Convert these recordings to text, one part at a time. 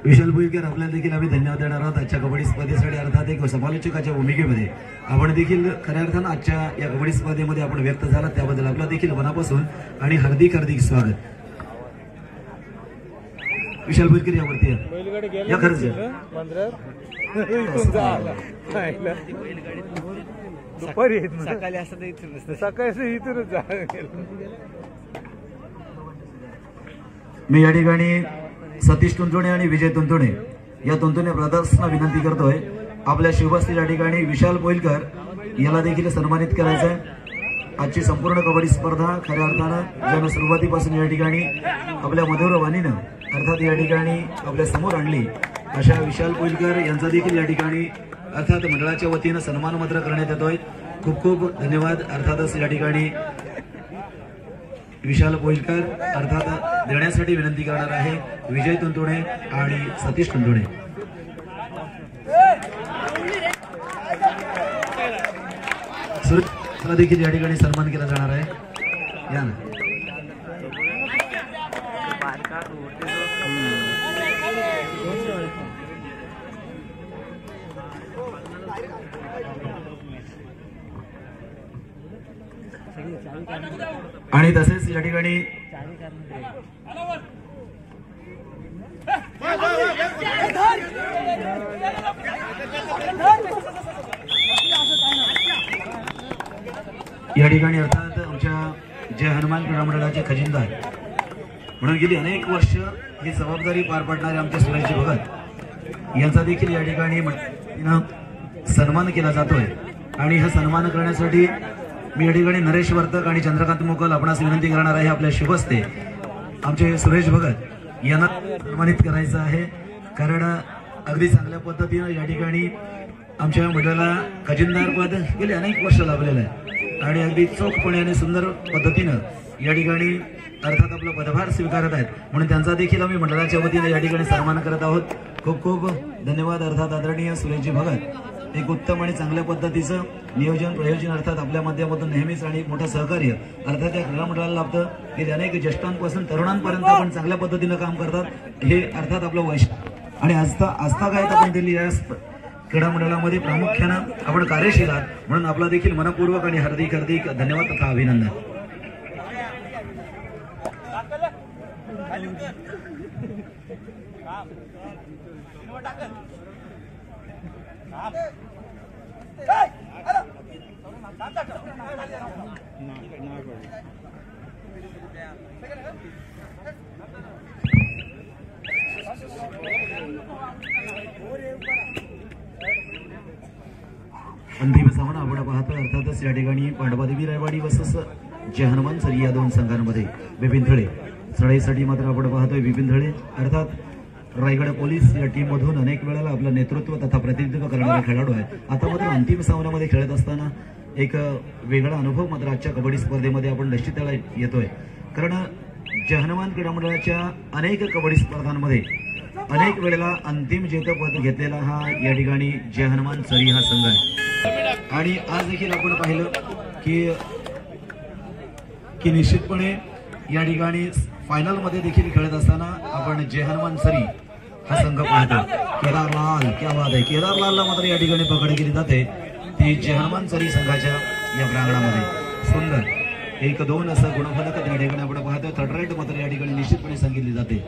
विशाल भोईरकर आपल्याला देखील आम्ही धन्यवाद देणार आहोत आजच्या कबड्डी स्पर्धेसाठी। अर्थात एक समालोचकाच्या भूमिकेमध्ये आपण देखील खऱ्या अर्थानं आजच्या या कबड्डी स्पर्धेमध्ये आपण व्यक्त झाला, त्याबद्दल आपला देखील मनापासून आणि हार्दिक हार्दिक स्वागत। विशाल भोईरकर यावरती या खरंच मी या ठिकाणी सतीश तुंतुणे आणि विजय तुंतुणे या तुंतुणे ब्रदर्सना विनंती करतोय, आपल्या शिवबस्ती या ठिकाणी विशाल पोईलकर याला देखील सन्मानित करायचं आहे। आजची संपूर्ण कबड्डी स्पर्धा खऱ्या अर्थानं ज्यानं सुरुवातीपासून या ठिकाणी आपल्या मधुर वाणीनं अर्थात या ठिकाणी आपल्या समोर आणली अशा विशाल पोईलकर यांचा देखील या ठिकाणी अर्थात मंडळाच्या वतीनं सन्मान मात्र करण्यात येतोय। खूप खूप धन्यवाद। अर्थातच या ठिकाणी विशाल पोईलकर अर्थात देण्यासाठी विनंती करणार आहे विजय तुंतुणे आणि सतीश तुंतुणे। सुरेशला देखील या ठिकाणी सन्मान केला जाणार आहे। या ना आणि तसेच या ठिकाणी अर्थात आमच्या जय हनुमान क्रीडा मंडळाचे खजिनदार म्हणून गेली अनेक वर्ष ही जबाबदारी पार पाडणारे आमचे सुरेश भगत यांचा देखील या ठिकाणी सन्मान केला जातोय। आणि हा सन्मान करण्यासाठी मी या ठिकाणी नरेश वर्तक आणि चंद्रकांत मोकल आपणास विनंती करणार आहे आपल्या शुभस्ते आमचे सुरेश भगत यांना सन्मानित करायचं आहे, कारण अगदी चांगल्या पद्धतीनं या ठिकाणी आमच्या मंडळाला खजिनदार पद गेले अनेक वर्ष लाभलेलं आहे आणि अगदी चोखपणे आणि सुंदर पद्धतीनं या ठिकाणी अर्थात आपला पदभार स्वीकारत आहेत, म्हणून त्यांचा देखील आम्ही मंडळाच्या वतीने या ठिकाणी सन्मान करत आहोत। खूप खूप धन्यवाद। अर्थात आदरणीय सुरेशजी भगत एक उत्तम आणि चांगल्या पद्धतीचं नियोजन प्रयोजन अर्थात आपल्या माध्यमातून नेहमीच आणि मोठं सहकार्य अर्थात या क्रीडा मंडळाला लाभतं। गेले अनेक ज्येष्ठांपासून तरुणांपर्यंत आपण चांगल्या पद्धतीनं काम करतात, हे अर्थात आपलं वैशिष्ट्य आणि आस्था काय आपण दिली या क्रीडा मंडळामध्ये प्रामुख्यानं आपण कार्यशील आहात, म्हणून आपला देखील मनपूर्वक आणि हार्दिक हार्दिक धन्यवाद तथा अभिनंदन। अंतिम सामना आपण पाहतो अर्थातच या ठिकाणी पांडवादेवी रायवाडी वर्सेस जय हनुमान सरी या दोन संघांमध्ये विपिन थळे चढाईसाठी मात्र आपण पाहतोय विपिन थळे अर्थात रायगड पोलीस या टीम मधून अनेक वेळेला आपलं नेतृत्व तथा प्रतिनिधित्व करणारा खेळाडू आहे। आता मात्र अंतिम सामन्यामध्ये खेळत असताना एक वेगळा अनुभव मात्र आजच्या कबड्डी स्पर्धेमध्ये आपण निश्चितला येतोय, कारण जय हनुमान क्रीडा मंडळाच्या अनेक कबड्डी स्पर्धांमध्ये अनेक वेळेला अंतिम जेतेपद घेतलेला हा या ठिकाणी जय हनुमान सरी हा संघ आहे। आणि आज देखील आपण पाहिलं की निश्चितपणे या ठिकाणी फायनल मध्ये देखील खेळत असताना आपण जय हनुमान सरी हा संघ पाहतो। केदारलाल क्या बात आहे, केदारलालला मात्र या ठिकाणी पकड केली जाते ती जय हनुमान सरी संघाच्या या प्रांगणामध्ये। सुंदर 1-2 असं गुणफलक त्या ठिकाणी आपण पाहतो। थर्ड राईट मात्र या ठिकाणी निश्चितपणे सांगितली जाते।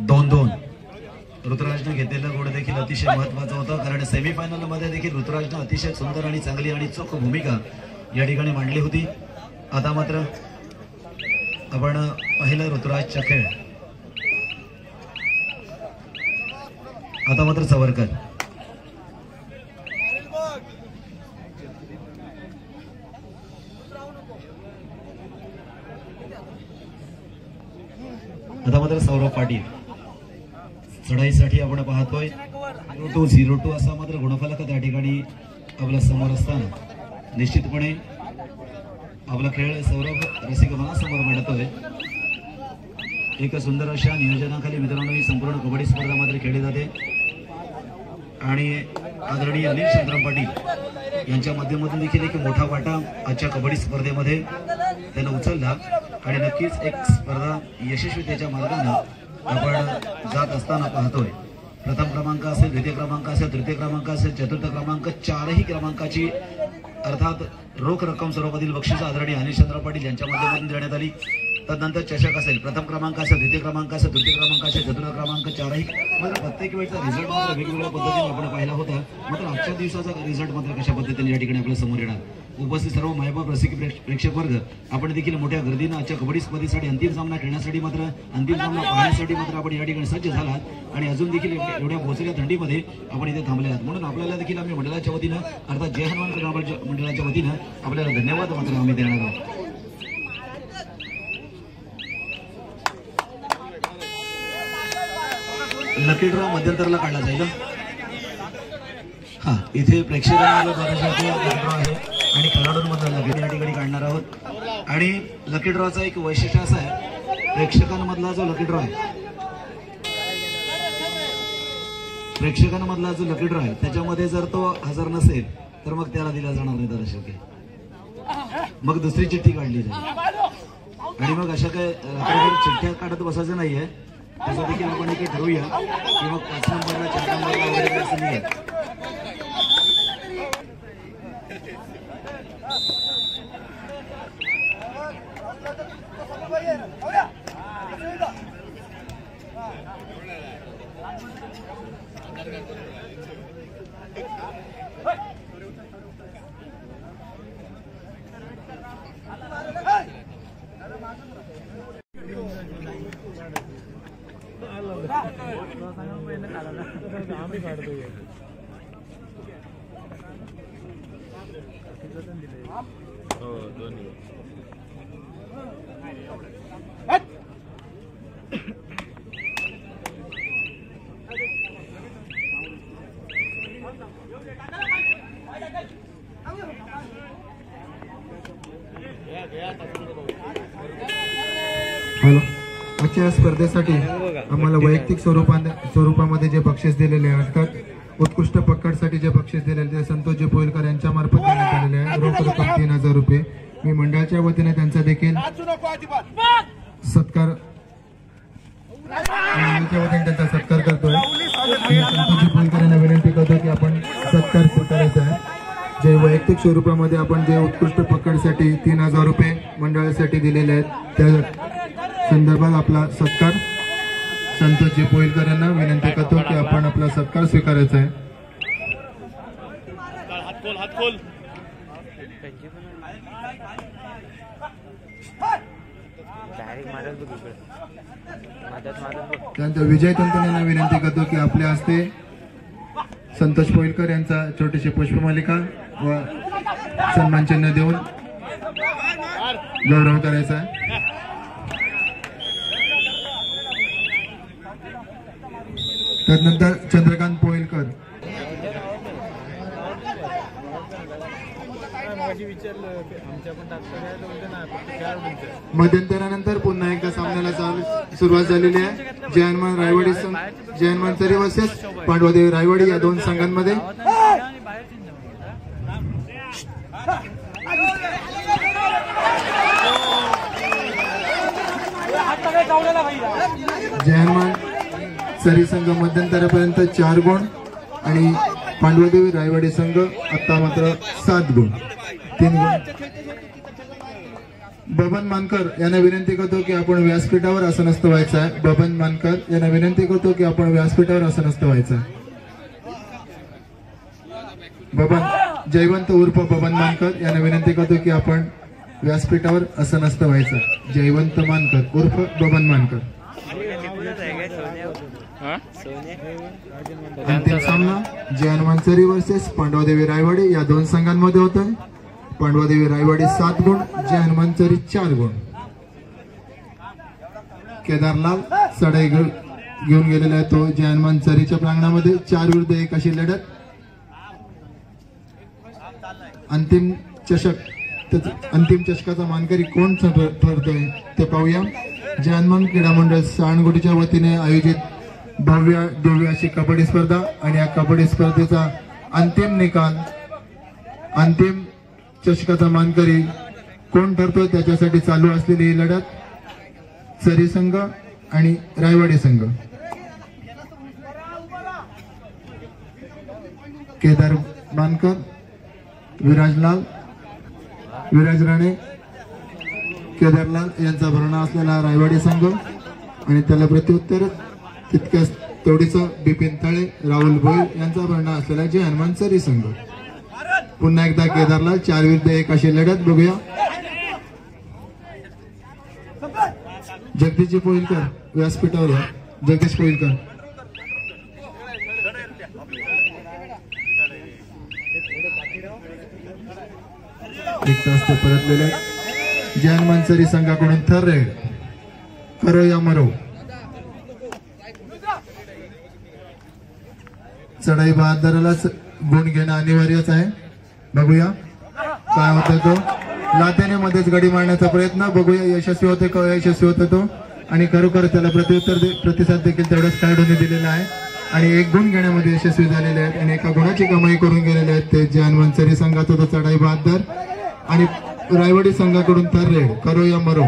दोन ऋतुराजने घेतलेला गोड देखील अतिशय महत्वाचा होता, कारण सेमीफायनल मध्ये देखील ऋतुराजने अतिशय सुंदर आणि चांगली आणि चोख भूमिका या ठिकाणी मांडली होती। आता मात्र आपण पाहिलं ऋतुराजचा खेळ। आता मात्र सावरकर आता मात्र सौरभ पाटील चढाईसाठी आपण पाहतोय 0-2 असा मात्र गुणफलक त्या ठिकाणी आपल्या समोर असताना निश्चितपणे आपला खेळ सौरभ रसिक मनासमोर मांडतोय। एक सुंदर अशा नियोजनाखाली मित्रांनो ही संपूर्ण कबड्डी स्पर्धा मात्र खेळली जाते आणि आदरणीय अनिल शंकरराव पाटील यांच्या माध्यमातून देखील एक मोठा वाटा आजच्या कबड्डी स्पर्धेमध्ये त्यानं उचलला आणि नक्कीच एक स्पर्धा यशस्वीतेच्या मार्गाने आपण जात असताना पाहतोय। प्रथम क्रमांक असेल, द्वितीय क्रमांक असेल, तृतीय क्रमांक असेल, चतुर्थ क्रमांक, चारही क्रमांकाची अर्थात रोख रक्कम स्वरूपातील बक्षीस आदरणीय अनिल शंकरराव पाटील यांच्या माध्यमातून देण्यात आली। तदनंतर चषक असेल, प्रथम क्रमांक असेल, द्वितीय क्रमांक असेल, तृतीय क्रमांक असेल, चतुर्थ क्रमांक, चारही मात्र प्रत्येक वेळचा रिझल्ट मात्र वेगवेगळ्या पद्धतीने आपण पाहिला होता। मात्र आजच्या दिवसाचा रिझल्ट मात्र कशा पद्धतीने या ठिकाणी आपल्या समोर येणार। उपस्थित सर्व मायबाप रसिक प्रेक्षक वर्ग आपण देखील मोठ्या गर्दीनं आजच्या कबड्डी स्पर्धेसाठी अंतिम सामना खेळण्यासाठी मात्र अंतिम सामना पाहण्यासाठी मात्र आपण या ठिकाणी सज्ज झालात आणि अजून देखील एवढ्या बोचऱ्या थंडीमध्ये आपण इथे थांबले आहात, म्हणून आपल्याला देखील आम्ही मंडळाच्या वतीनं अर्थात जय हनुमान मंडळाच्या वतीनं आपल्याला धन्यवाद मात्र आम्ही देणार आहोत। लकी ड्रॉ मध्यंतरला काढला जाईल। हा इथे प्रेक्षकांना ड्रॉ आहे आणि खेळाडूंमधला लकी या ठिकाणी काढणार आहोत आणि लकी ड्रॉचा एक वैशिष्ट्य असं आहे, प्रेक्षकांमधला जो लकी ड्रॉ आहे त्याच्यामध्ये जर तो हजर नसेल तर मग त्याला दिला जाणार नाही दर्शक, मग दुसरी चिठ्ठी काढली जाईल आणि मग अशा काय रात्रभर चिठ्ठ्या काढत बसायचं नाहीये, त्याचा देखील आपण इथे ठरवूया की मग 5 नंबरला 4 नंबरला वगैरे असं नाही आहे। हॅलो, आजच्या स्पर्धेसाठी आम्हाला वैयक्तिक स्वरूपामध्ये जे बक्षीस दिलेले आहे, अर्थात उत्कृष्ट पकडसाठी जे बक्षीस दिलेले ते संतोष पोईलकर यांच्या मार्फत देण्यात आलेले आहे। रोख रक्कम 3000 रुपये। मी मंडळाच्या वतीने त्यांचा देखील सत्कार करतोय। संतोष पोईलकर यांना विनंती करतो की आपण सत्कार स्वीकारायचा आहे। जे वैयक्तिक स्वरूपामध्ये आपण जे उत्कृष्ट पकडसाठी 3000 रुपये मंडळासाठी दिलेले आहेत त्या संदर्भात आपला सत्कार संतोष पोईलकर यांना विनंती करतो की आपण आपला सत्कार स्वीकारायचा आहे। त्यानंतर विजय तंतुन यांना विनंती करतो की आपल्या हस्ते संतोष पोईलकर यांचा छोटीशी पुष्पमालिका व सन्मान चिन्ह देऊन गौरव करायचा आहे। त्यानंतर चंद्रकांत पोईलकर मध्यंतरानंतर पुन्हा एकदा सामन्याला सुरुवात झालेली आहे। जय हनुमान रायवाडी जय हनुमान तरी वर्सेस पांडवादेवी रायवाडी या दोन संघांमध्ये जय हनुमान सरी संघ मध्यंतरापर्यंत 4 गुण आणि पांडवादेवी रायवाडी संघ आता मात्र 7 गुण 3 गुण बबन मानकर यांना विनंती करतो की आपण व्यासपीठावर आसनस्थ व्हायचं आहे. बबन मानकर यांना विनंती करतो की आपण व्यासपीठावर आसनस्थ व्हायचं आहे. बबन जयवंत उर्फ बबन मानकर यांना विनंती करतो की आपण व्यासपीठावर आसनस्थ व्हायचं. जयवंत मानकर उर्फ बबन मानकर. अंतिम सामना जय हनुमानचरी वर्सेस पांडवादेवी रायवाडी या दोन संघांमध्ये होतोय. पांडवादेवी रायवाडी 7 गुण, जय हनुमानचरी 4 गुण. केदारलाल चढाई घेऊन गेलेला आहे तो जय हनुमानचरीच्या प्रांगणामध्ये. 4 विरुद्ध 1 अशी लढत. अंतिम चषकाचा मानकरी कोण ठरतोय ते पाहूया. जय हनुमान क्रीडा मंडळ साणगोटीच्या वतीने आयोजित भव्य दिव्य अशी कबड्डी स्पर्धा आणि या कबड्डी स्पर्धेचा अंतिम निकाल, अंतिम चषकाचा मानकरी कोण ठरतोय त्याच्यासाठी चालू असलेली ही लढत चरी संघ आणि रायवाडी संघ. केदार मानकर, विराज राणे, केदारलाल यांचा भरणा असलेला रायवाडी संघ आणि त्याला प्रत्युत्तर तितक्याच तोडीचं बिपिन तळे, राहुल भोईर यांचा भरणा असलेला जय हनुमानचरी संघ. पुन्हा एकदा केदारलाल 4 विरुद्ध 1 अशी लढत बघूया. जगदीश पोईलकर व्यासपीठावर या. जगदीश पोईलकर. एक तास ते परतलेले. जय हनुमानचरी संघाकडून थर रेड करो या मरो. चढाई बहादरालाच गुण घेणं अनिवार्यच आहे. बघूया काय होतं तो. लातेने मध्येच गडी मारण्याचा प्रयत्न बघूया यशस्वी होते का अयशस्वी होतो तो. आणि खरोखर त्याला प्रतिसाद देखील तेवढाच खेळाडूंनी दिलेला आहे आणि 1 गुण घेण्यामध्ये यशस्वी झालेले आहेत आणि 1 गुणाची कमाई करून गेलेले आहेत ते जय हनुमानचरी संघाचा तो चढाई बहादर आणि रायवाडी संघाकडून थर रेड करो या मरो.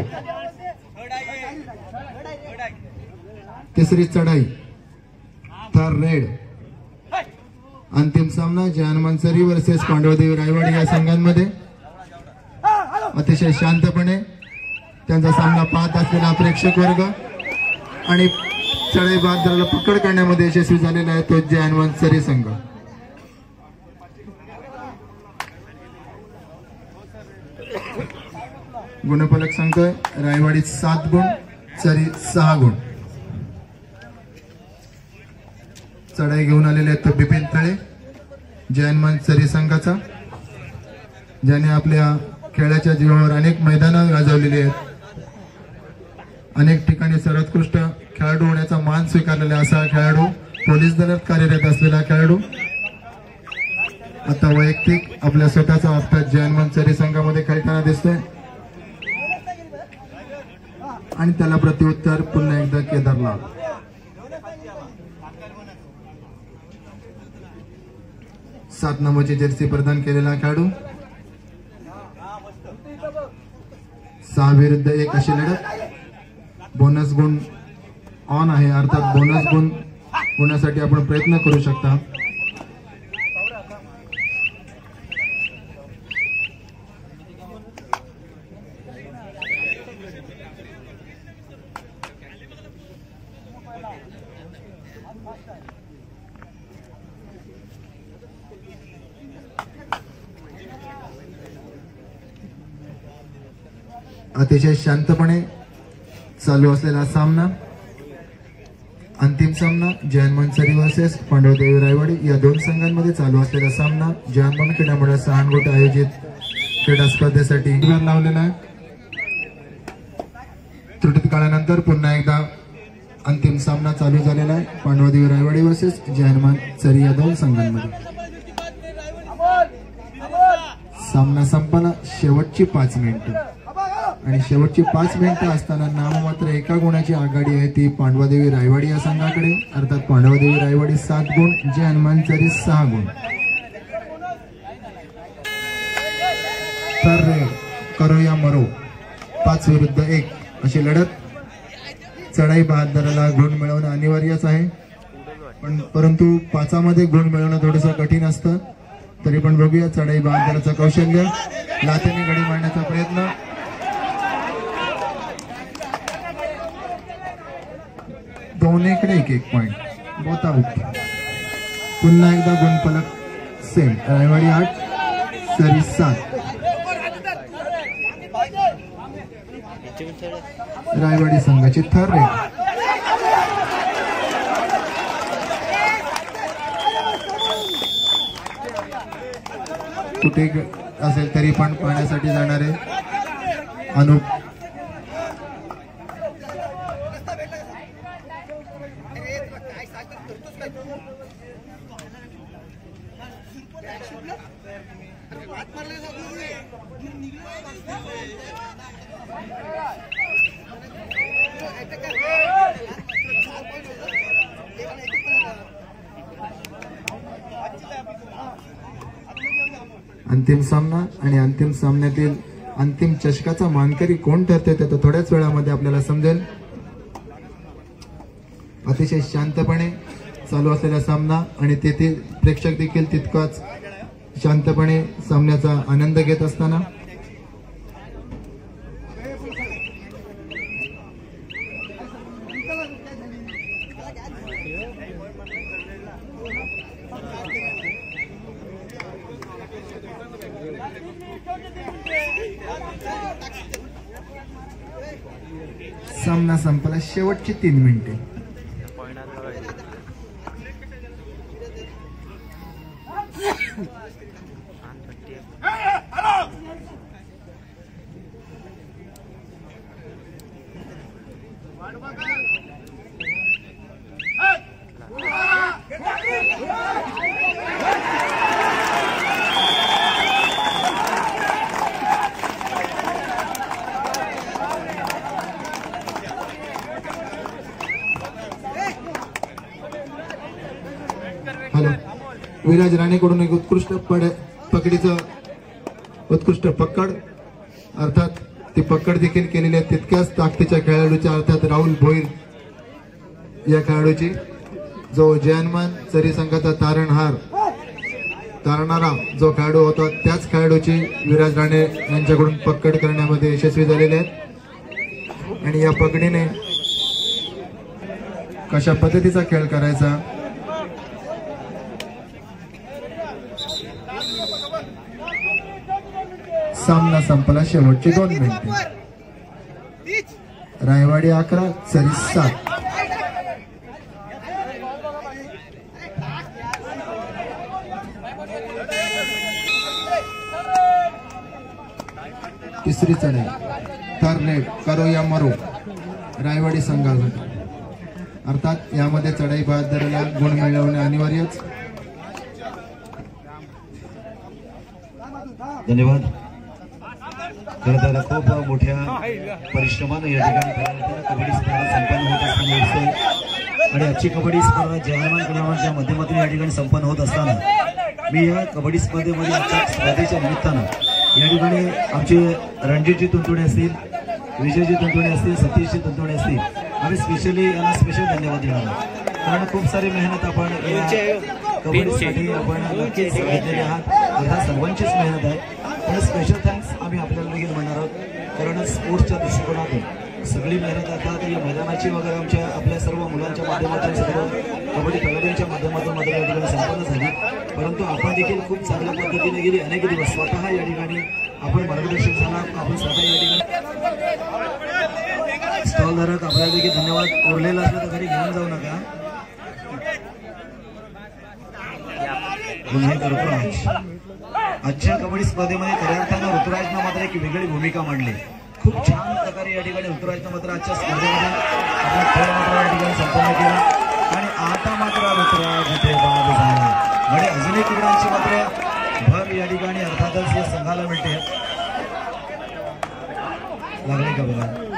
तिसरी चढाई थर रेड. अंतिम सामना जय हनुमानचरी वर्सेस पांडवादेवी रायवाडी या संघांमध्ये. अतिशय शांतपणे त्यांचा सामना पाहत असलेला प्रेक्षक वर्ग आणि चढाई बहादराला पकड करण्यामध्ये यशस्वी झालेला आहे तो जय हनुमानचरी संघ. गुणफलक सांगतोय रायवाडी 7 गुण, चरी 6 गुण. चढाई घेऊन आलेले आहेत तो बिपिन तळे जय हनुमानचरी संघाचा, ज्याने आपल्या खेळाच्या जीवावर अनेक मैदानं गाजवलेली आहेत. अनेक ठिकाणी सर्वोत्कृष्ट खेळाडू होण्याचा मान स्वीकारलेला असा खेळाडू, पोलीस दलात कार्यरत असलेला खेळाडू आता वैयक्तिक आपल्या स्वतःचा अर्थात जय हनुमानचरी संघामध्ये खेळताना दिसतोय आणि त्याला प्रत्युत्तर पुन्हा एकदा केदारलाल. सात नंबरची जर्सी प्रदान केलेला खेळाडू. 6 विरुद्ध 1 अशी लढत. बोनस गुण ऑन आहे, अर्थात बोनस गुण होण्यासाठी आपण प्रयत्न करू शकता. अतिशय शांतपणे चालू असलेला सामना, अंतिम सामना जय हनुमानचरी वर्सेस पांडवादेवी रायवाडी या दोन संघांमध्ये चालू असलेला सामना जय हनुमान क्रीडा मंडळ साणगोट आयोजित क्रीडा स्पर्धेसाठी लावलेला आहे. त्रुटीत काळानंतर पुन्हा एकदा अंतिम सामना चालू झालेला आहे पांडवादेवी रायवाडी वर्सेस जय हनुमानचरी या दोन संघांमध्ये. सामना संपला. शेवटची 5 मिनिटं आणि शेवटची 5 मिनिटं असताना नाममात्र 1 गुणाची आघाडी आहे ती पांडवादेवी रायवाडी या संघाकडे. अर्थात पांडवादेवी रायवाडी 7 गुण, जय हनुमानचरी 6 गुण. तर रे करो या मरो 5 विरुद्ध 1 अशी लढत. चढाई बहादराला गुण मिळवणं अनिवार्यच आहे, परंतु 5मध्ये गुण मिळवणं थोडंसं कठीण असतं. तरी पण बघूया चढाई बहादराचं कौशल्य. लातेने गडी मारण्याचा प्रयत्न दोन्हीकडे एक पॉइंट, बोथ आउट. पुन्हा एकदा गुणफलक सेम. रायवाडी 8 सरी 7. रायवाडी संघाची थर्ड रेड. कुठे असेल तरी पण पाहण्यासाठी जाणारे अनुप. अंतिम सामना आणि अंतिम सामन्यातील अंतिम चषकाचा मानकरी कोण ठरते ते थोड्याच वेळामध्ये आपल्याला समजेल. अतिशय शांतपणे चालू असलेला सामना आणि तेथे प्रेक्षक देखील तितकाच शांतपणे सामन्याचा आनंद घेत असताना सामना संपला. शेवटची 3 मिनिटे. विराज राणेकडून एक उत्कृष्ट पकड, अर्थात ती पकड देखील केलेली आहे तितक्याच ताकदीच्या खेळाडूच्या, अर्थात राहुल भोईर या खेळाडूची, जो जयनमान चरी संघाचा तारणारा जो खेळाडू होता त्याच खेळाडूची विराज राणे यांच्याकडून पकड करण्यामध्ये यशस्वी झालेले आहेत. आणि या पकडीने कशा पद्धतीचा खेळ करायचा सामना संपला. शेवटची 2 मिनिटे. रायवाडी 11 सरी 7. तिसरी चढाई थर्ड रेड करो या मरो रायवाडी संघासाठी. अर्थात यामध्ये चढाई बहादराला गुण मिळवणे अनिवार्यच. धन्यवाद. खरं तर खूप मोठ्या परिश्रमानं या ठिकाणी कबड्डी स्पर्धा संपन्न होत असताना दिसतोय आणि आजची कबड्डी स्पर्धा जयनमान क्रीडांच्या माध्यमातून या ठिकाणी संपन्न होत असताना मी या कबड्डी स्पर्धेमध्ये आजच्या स्पर्धेच्या निमित्तानं या ठिकाणी आमचे रणजितजी तुंतुडे असतील, विजयजी तुंतुडे असतील, सतीशजी तुंतुडे असतील, आम्ही स्पेशली यांना स्पेशल धन्यवाद देणार आहोत. कारण खूप सारी मेहनत आपण कबड्डीसाठी आपण नक्कीच घेतलेली आहात. अर्थात सर्वांचीच मेहनत आहे आणि स्पेशल थँक्स आम्ही आपल्याला देखील म्हणणार आहोत. कारण स्पोर्ट्सच्या दृष्टिकोनातून सगळी मेहनत अर्थात या मैदानाची वगैरे आमच्या आपल्या सर्व मुलांच्या माध्यमातून सर्व कबड्डी खेळाडूंच्या माध्यमातून मात्र या ठिकाणी संपन्न झाली. परंतु आपण देखील खूप चांगल्या पद्धतीने गेली अनेक दिवस स्वतः या ठिकाणी आपण मार्गदर्शक झाला. आपण स्वतः या ठिकाणी स्टॉलधारक आपल्याला देखील धन्यवाद. उरलेला असलं तर घरी घेऊन जाऊ नका. आजच्या कबड्डी स्पर्धेमध्ये खऱ्या अर्थानं ऋतुराजनं मात्र एक वेगळी भूमिका मांडली. खूप छान प्रकारे या ठिकाणी ऋतुराजनं मात्र आजच्या स्पर्धेमध्ये आपला खेळ मात्र या ठिकाणी संपन्न केला आणि आता मात्र ऋतुराज इथे बाद झाला. म्हणजे अजूनही क्रीडांची मात्र भर या ठिकाणी अर्थातच या संघाला मिळते. लागले का बघा.